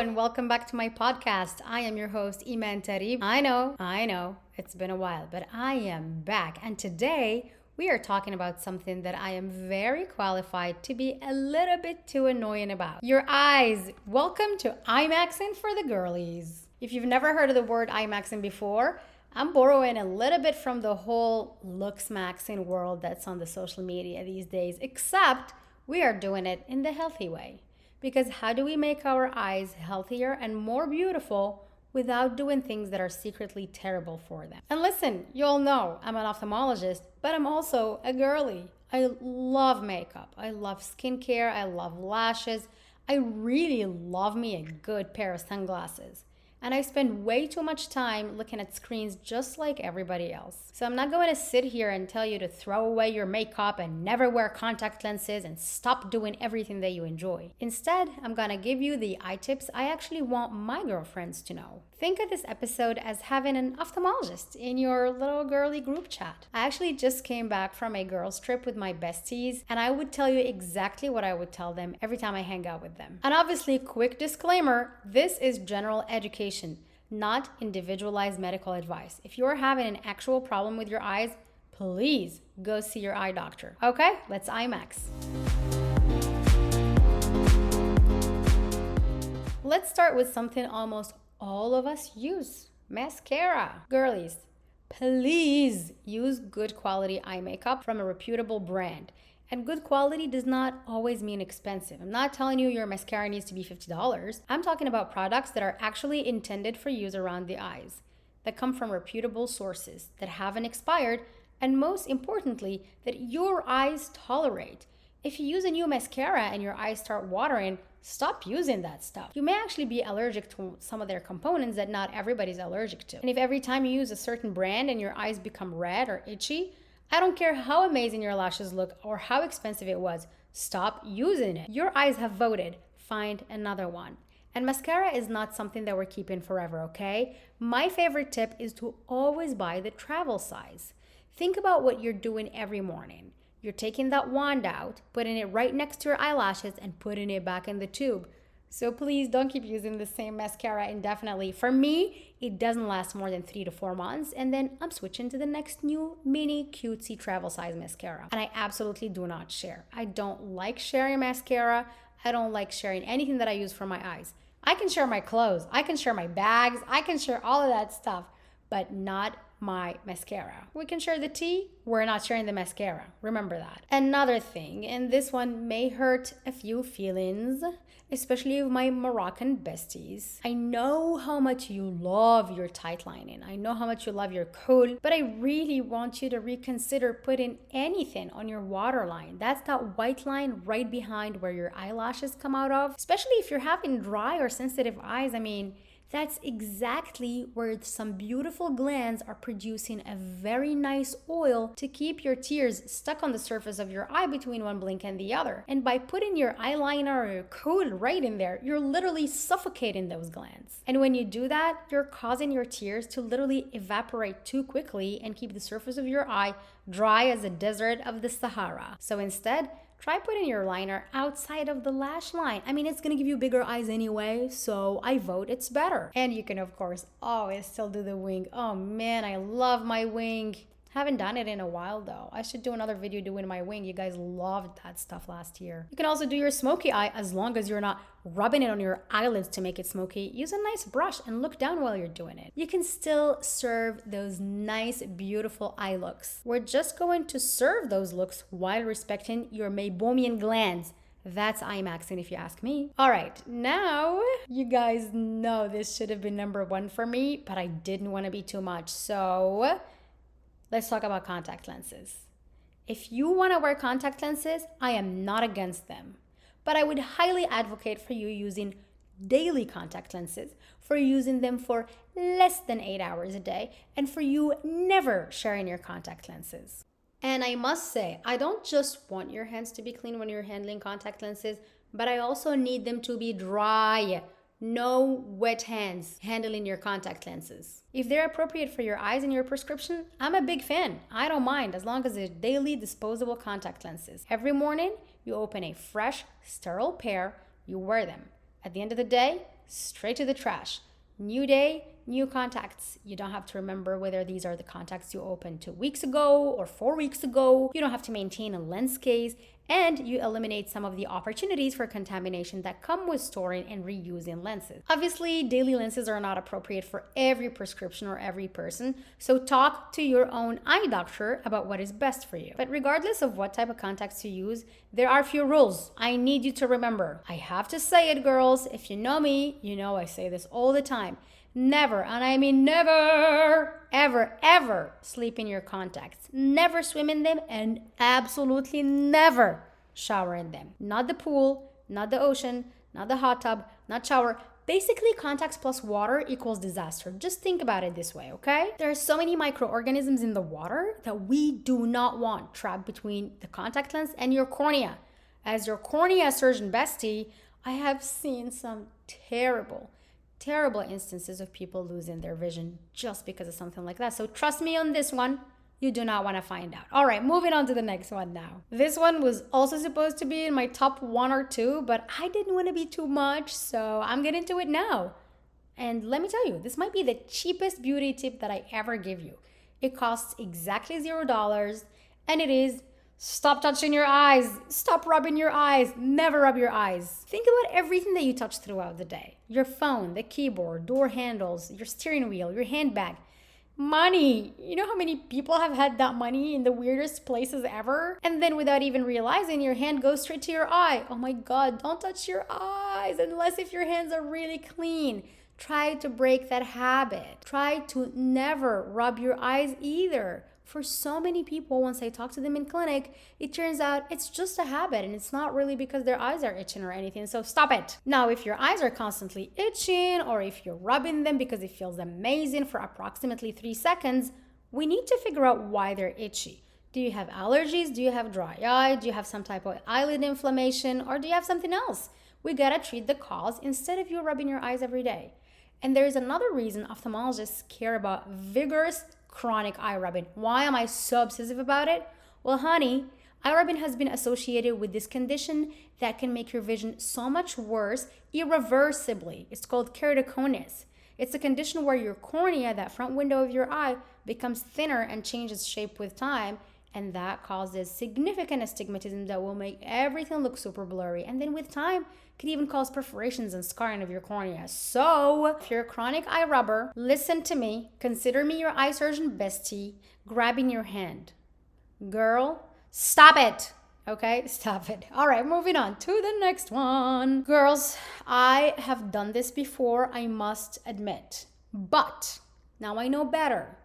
and welcome back to my podcast. I am your host, Iman Tarib. I know, it's been a while, but I am back. And today we are talking about something that I am very qualified to be a little bit too annoying about. Your eyes. Welcome to EyeMaxxing for the girlies. If you've never heard of the word EyeMaxxing before, I'm borrowing a little bit from the whole looks maxing world that's on the social media these days, except we are doing it in the healthy way. Because how do we make our eyes healthier and more beautiful without doing things that are secretly terrible for them? And listen, you all know I'm an ophthalmologist, but I'm also a girly. I love makeup. I love skincare. I love lashes. I really love me a good pair of sunglasses. And I spend way too much time looking at screens just like everybody else. So I'm not going to sit here and tell you to throw away your makeup and never wear contact lenses and stop doing everything that you enjoy. Instead, I'm going to give you the eye tips I actually want my girlfriends to know. Think of this episode as having an ophthalmologist in your little girly group chat. I actually just came back from a girls trip with my besties, and I would tell you exactly what I would tell them every time I hang out with them. And obviously, quick disclaimer, this is general education, not individualized medical advice. If you're having an actual problem with your eyes, please go see your eye doctor. Okay, let's IMAX. Let's start with something almost all of us use: mascara. Girlies, please use good quality eye makeup from a reputable brand. And good quality does not always mean expensive. I'm not telling you your mascara needs to be $50. I'm talking about products that are actually intended for use around the eyes, that come from reputable sources, that haven't expired, and most importantly, that your eyes tolerate. If you use a new mascara and your eyes start watering, stop using that stuff. You may actually be allergic to some of their components that not everybody's allergic to. And if every time you use a certain brand and your eyes become red or itchy, I don't care how amazing your lashes look or how expensive it was, stop using it. Your eyes have voted, find another one. And mascara is not something that we're keeping forever, okay? My favorite tip is to always buy the travel size. Think about what you're doing every morning. You're taking that wand out, putting it right next to your eyelashes and putting it back in the tube. So please don't keep using the same mascara indefinitely. For me, it doesn't last more than 3 to 4 months, and then I'm switching to the next new mini cutesy travel size mascara. And I absolutely do not share. I don't like sharing mascara. I don't like sharing anything that I use for my eyes. I can share my clothes, I can share my bags, I can share all of that stuff, but not my mascara. We can share the tea, we're not sharing the mascara. Remember that. Another thing, and this one may hurt a few feelings, especially with my Moroccan besties. I know how much you love your tight lining. I know how much you love your kohl, but I really want you to reconsider putting anything on your waterline. That's that white line right behind where your eyelashes come out of. Especially if you're having dry or sensitive eyes, that's exactly where some beautiful glands are producing a very nice oil to keep your tears stuck on the surface of your eye between one blink and the other. And by putting your eyeliner or your kohl right in there, you're literally suffocating those glands. And when you do that, you're causing your tears to literally evaporate too quickly and keep the surface of your eye dry as a desert of the Sahara. So instead, try putting your liner outside of the lash line. It's gonna give you bigger eyes anyway, so I vote it's better. And you can, of course, always still do the wing. Oh man, I love my wing. Haven't done it in a while though. I should do another video doing my wing. You guys loved that stuff last year. You can also do your smoky eye as long as you're not rubbing it on your eyelids to make it smoky. Use a nice brush and look down while you're doing it. You can still serve those nice, beautiful eye looks. We're just going to serve those looks while respecting your meibomian glands. That's EyeMaxxing if you ask me. All right, now you guys know this should have been number 1 for me, but I didn't want to be too much. So let's talk about contact lenses. If you want to wear contact lenses, I am not against them. But I would highly advocate for you using daily contact lenses, for using them for less than 8 hours a day, and for you never sharing your contact lenses. And I must say, I don't just want your hands to be clean when you're handling contact lenses, but I also need them to be dry. No wet hands handling your contact lenses. If they're appropriate for your eyes and your prescription, I'm a big fan. I don't mind as long as they're daily disposable contact lenses. Every morning, you open a fresh, sterile pair, you wear them. At the end of the day, straight to the trash. New day, new contacts. You don't have to remember whether these are the contacts you opened 2 weeks ago or 4 weeks ago. You don't have to maintain a lens case, and you eliminate some of the opportunities for contamination that come with storing and reusing lenses. Obviously, daily lenses are not appropriate for every prescription or every person, so talk to your own eye doctor about what is best for you. But regardless of what type of contacts you use, there are a few rules I need you to remember. I have to say it, girls. If you know me, you know I say this all the time. Never, and I mean never, ever sleep in your contacts. Never swim in them, and absolutely never shower in them. Not the pool, not the ocean, not the hot tub, not shower. Basically, contacts plus water equals disaster. Just think about it this way, okay? There are so many microorganisms in the water that we do not want trapped between the contact lens and your cornea. As your cornea surgeon bestie, I have seen some terrible instances of people losing their vision just because of something like that. So trust me on this one, you do not want to find out. All right, moving on to the next one now. This one was also supposed to be in my top 1 or 2, but I didn't want to be too much, so I'm getting to it now. And let me tell you, this might be the cheapest beauty tip that I ever give you. It costs exactly $0, and it is: stop touching your eyes. Stop rubbing your eyes. Never rub your eyes. Think about everything that you touch throughout the day. Your phone, the keyboard, door handles, your steering wheel, your handbag. Money. You know how many people have had that money in the weirdest places ever? And then without even realizing, your hand goes straight to your eye. Oh my God, don't touch your eyes unless if your hands are really clean. Try to break that habit. Try to never rub your eyes either. For so many people, once I talk to them in clinic, it turns out it's just a habit and it's not really because their eyes are itching or anything. So stop it. Now, if your eyes are constantly itching or if you're rubbing them because it feels amazing for approximately 3 seconds, we need to figure out why they're itchy. Do you have allergies? Do you have dry eye? Do you have some type of eyelid inflammation? Or do you have something else? We gotta treat the cause instead of you rubbing your eyes every day. And there's another reason ophthalmologists care about vigorous chronic eye rubbing. Why am I so obsessive about it? Well, honey, eye rubbing has been associated with this condition that can make your vision so much worse irreversibly. It's called keratoconus. It's a condition where your cornea, that front window of your eye, becomes thinner and changes shape with time, and that causes significant astigmatism that will make everything look super blurry. And then with time, could even cause perforations and scarring of your cornea. So, if you're a chronic eye rubber, listen to me. Consider me your eye surgeon bestie, grabbing your hand. Girl, stop it. Okay, stop it. All right, moving on to the next one. Girls, I have done this before, I must admit. But now I know better.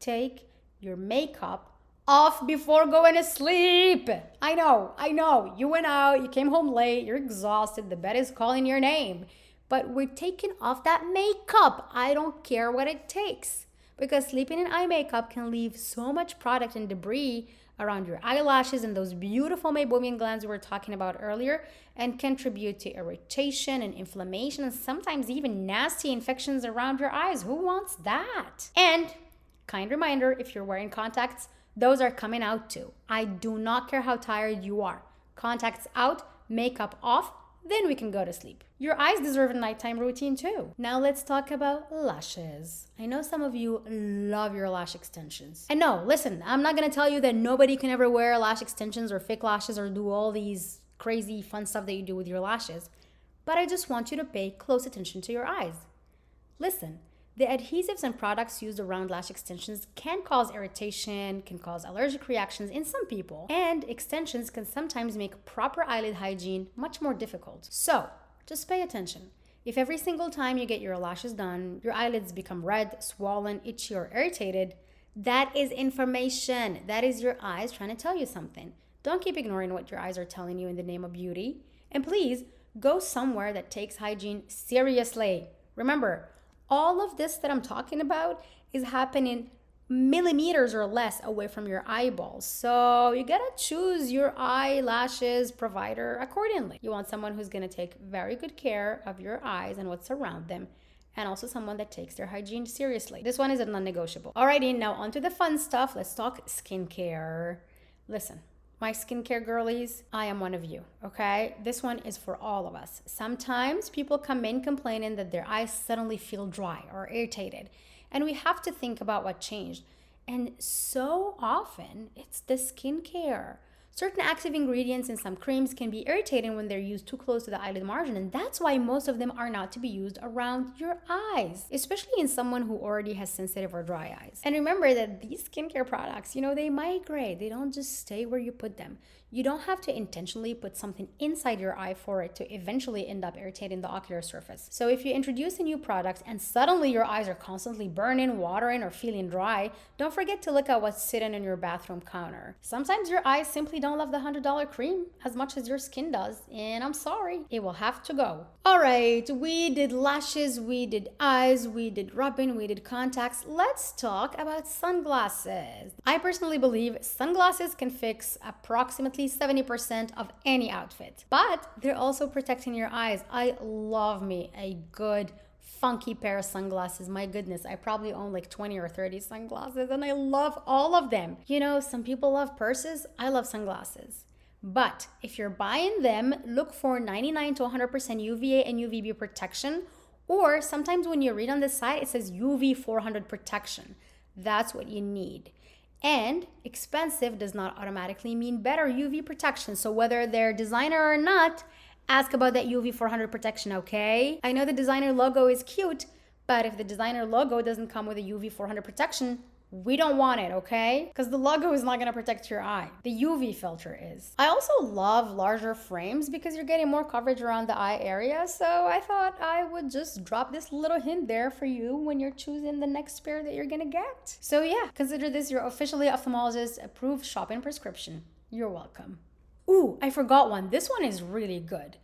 Take your makeup off before going to sleep. I know. You went out, you came home late, you're exhausted, the bed is calling your name. But we're taking off that makeup. I don't care what it takes. Because sleeping in eye makeup can leave so much product and debris around your eyelashes and those beautiful meibomian glands we were talking about earlier, and contribute to irritation and inflammation and sometimes even nasty infections around your eyes. Who wants that? And kind reminder, if you're wearing contacts, those are coming out too. I do not care how tired you are. Contacts out, makeup off, then we can go to sleep. Your eyes deserve a nighttime routine too. Now let's talk about lashes. I know some of you love your lash extensions. And no, listen, I'm not gonna tell you that nobody can ever wear lash extensions or fake lashes or do all these crazy fun stuff that you do with your lashes. But I just want you to pay close attention to your eyes. Listen, the adhesives and products used around lash extensions can cause irritation, can cause allergic reactions in some people, and extensions can sometimes make proper eyelid hygiene much more difficult. So, just pay attention. If every single time you get your lashes done, your eyelids become red, swollen, itchy, or irritated, that is information. That is your eyes trying to tell you something. Don't keep ignoring what your eyes are telling you in the name of beauty. And please, go somewhere that takes hygiene seriously. Remember, all of this that I'm talking about is happening millimeters or less away from your eyeballs. So you gotta choose your eyelashes provider accordingly. You want someone who's gonna take very good care of your eyes and what's around them, and also someone that takes their hygiene seriously. This one is a non-negotiable. Alrighty, now onto the fun stuff. Let's talk skincare. Listen, My skincare girlies, I am one of you, okay? This one is for all of us. Sometimes people come in complaining that their eyes suddenly feel dry or irritated, and we have to think about what changed. And so often, it's the skincare. Certain active ingredients in some creams can be irritating when they're used too close to the eyelid margin, and that's why most of them are not to be used around your eyes, especially in someone who already has sensitive or dry eyes. And remember that these skincare products, they migrate. They don't just stay where you put them. You don't have to intentionally put something inside your eye for it to eventually end up irritating the ocular surface. So if you introduce a new product and suddenly your eyes are constantly burning, watering, or feeling dry, don't forget to look at what's sitting on your bathroom counter. Sometimes your eyes simply don't love the $100 cream as much as your skin does, and I'm sorry, it will have to go. All right, we did lashes, we did eyes, we did rubbing, we did contacts. Let's talk about sunglasses. I personally believe sunglasses can fix approximately 70% of any outfit, but they're also protecting your eyes. I love me a good funky pair of sunglasses. My goodness, I probably own like 20 or 30 sunglasses and I love all of them. Some people love purses. I love sunglasses. But if you're buying them, look for 99 to 100% UVA and UVB protection, or sometimes when you read on the site, it says UV 400 protection. That's what you need. And expensive does not automatically mean better UV protection. So whether they're designer or not, ask about that UV 400 protection, okay? I know the designer logo is cute, but if the designer logo doesn't come with a UV 400 protection, we don't want it, okay? Because the logo is not gonna protect your eye. The UV filter is. I also love larger frames because you're getting more coverage around the eye area, so I thought I would just drop this little hint there for you when you're choosing the next pair that you're gonna get. So yeah, consider this your officially ophthalmologist approved shopping prescription. You're welcome. Ooh, I forgot one. This one is really good.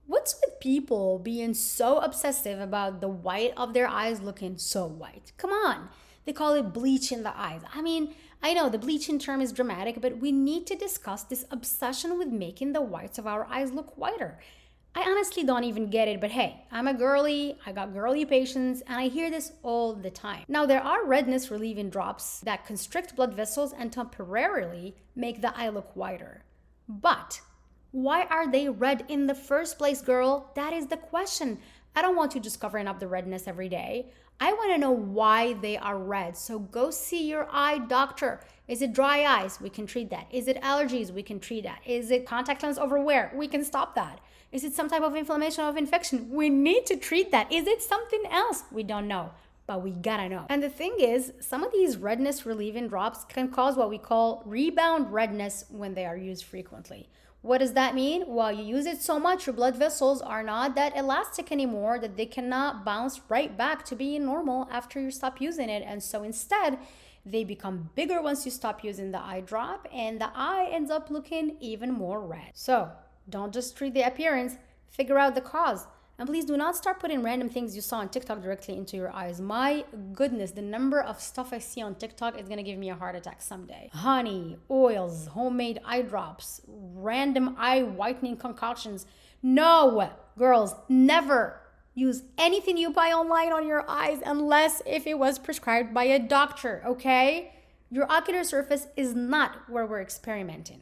What's with people being so obsessive about the white of their eyes looking so white? Come on. They call it bleaching the eyes. I mean, I know the bleaching term is dramatic, but we need to discuss this obsession with making the whites of our eyes look whiter. I honestly don't even get it, but hey, I'm a girly, I got girly patients, and I hear this all the time. Now, there are redness relieving drops that constrict blood vessels and temporarily make the eye look whiter. But why are they red in the first place, girl? That is the question. I don't want you just covering up the redness every day. I want to know why they are red. So go see your eye doctor. Is it dry eyes? We can treat that. Is it allergies? We can treat that. Is it contact lens overwear? We can stop that. Is it some type of inflammation or infection? We need to treat that. Is it something else? We don't know, but we gotta know. And the thing is, some of these redness relieving drops can cause what we call rebound redness when they are used frequently. What does that mean? Well, you use it so much, your blood vessels are not that elastic anymore that they cannot bounce right back to being normal after you stop using it. And so instead, they become bigger once you stop using the eye drop and the eye ends up looking even more red. So don't just treat the appearance, figure out the cause. And please do not start putting random things you saw on TikTok directly into your eyes. My goodness, the number of stuff I see on TikTok is gonna give me a heart attack someday. Honey, oils, homemade eye drops, random eye whitening concoctions. No, girls, never use anything you buy online on your eyes unless if it was prescribed by a doctor, okay? Your ocular surface is not where we're experimenting.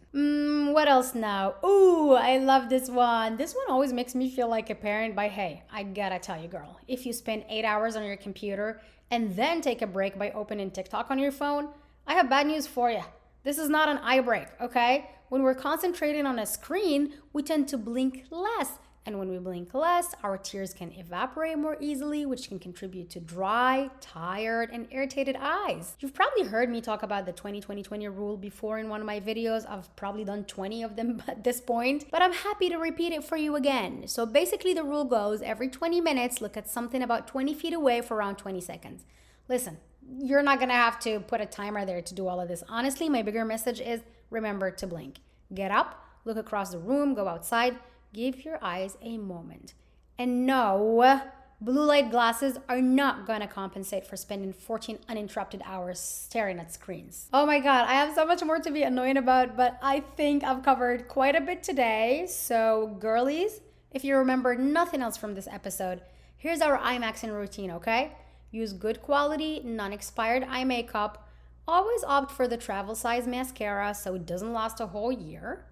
What else now? Ooh, I love this one. This one always makes me feel like a parent, but hey, I gotta tell you, girl, if you spend 8 hours on your computer and then take a break by opening TikTok on your phone, I have bad news for you. This is not an eye break, okay? When we're concentrating on a screen, we tend to blink less. And when we blink less, our tears can evaporate more easily, which can contribute to dry, tired, and irritated eyes. You've probably heard me talk about the 20-20-20 rule before in one of my videos. I've probably done 20 of them at this point, but I'm happy to repeat it for you again. So basically the rule goes, every 20 minutes, look at something about 20 feet away for around 20 seconds. Listen, you're not gonna have to put a timer there to do all of this. Honestly, my bigger message is remember to blink. Get up, look across the room, go outside, give your eyes a moment. And no, blue light glasses are not gonna compensate for spending 14 uninterrupted hours staring at screens. Oh my God, I have so much more to be annoying about, but I think I've covered quite a bit today. So girlies, if you remember nothing else from this episode, here's our Eyemaxing routine, okay? Use good quality, non-expired eye makeup. Always opt for the travel size mascara so it doesn't last a whole year.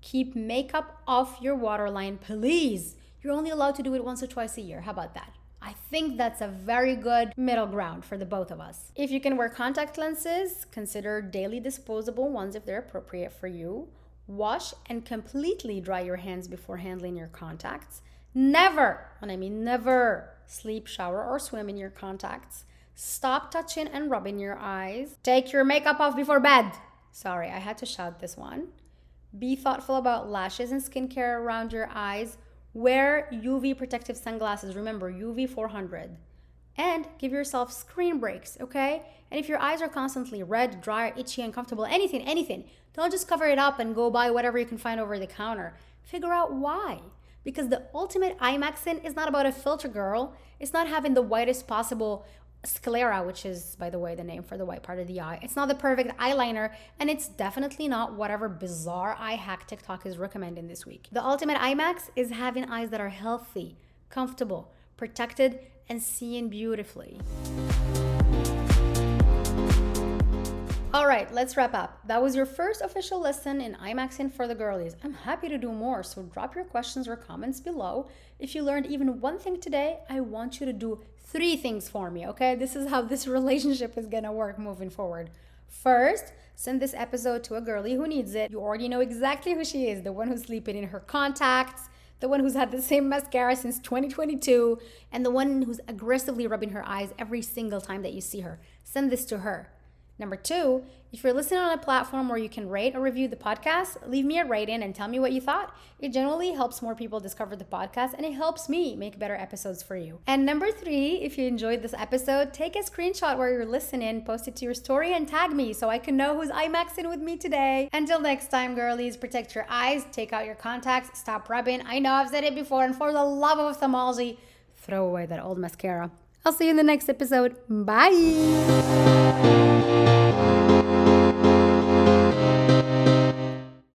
Keep makeup off your waterline, please. You're only allowed to do it once or twice a year. How about that? I think that's a very good middle ground for the both of us. If you can wear contact lenses, consider daily disposable ones if they're appropriate for you. Wash and completely dry your hands before handling your contacts. Never, and I mean never, sleep, shower, or swim in your contacts. Stop touching and rubbing your eyes. Take your makeup off before bed. Sorry, I had to shout this one. Be thoughtful about lashes and skincare around your eyes. Wear UV protective sunglasses. Remember, UV 400. And give yourself screen breaks, okay? And if your eyes are constantly red, dry, itchy, uncomfortable, anything, don't just cover it up and go buy whatever you can find over the counter. Figure out why. Because the ultimate Eyemaxxing is not about a filter, girl. It's not having the whitest possible sclera, which is, by the way, the name for the white part of the eye. It's not the perfect eyeliner, and it's definitely not whatever bizarre eye hack TikTok is recommending this week. The ultimate Eyemax is having eyes that are healthy, comfortable, protected, and seeing beautifully. All right, let's wrap up. That was your first official lesson in Eyemaxing for the girlies. I'm happy to do more, so drop your questions or comments below. If you learned even one thing today, I want you to do 3 things for me, okay? This is how this relationship is gonna work moving forward. First, send this episode to a girlie who needs it. You already know exactly who she is, the one who's sleeping in her contacts, the one who's had the same mascara since 2022, and the one who's aggressively rubbing her eyes every single time that you see her. Send this to her. Number 2, if you're listening on a platform where you can rate or review the podcast, leave me a rating and tell me what you thought. It generally helps more people discover the podcast, and it helps me make better episodes for you. And number 3, if you enjoyed this episode, take a screenshot where you're listening, post it to your story, and tag me so I can know who's Eyemaxing with me today. Until next time, girlies, protect your eyes, take out your contacts, stop rubbing. I know I've said it before, and for the love of ophthalmology, throw away that old mascara. I'll see you in the next episode. Bye!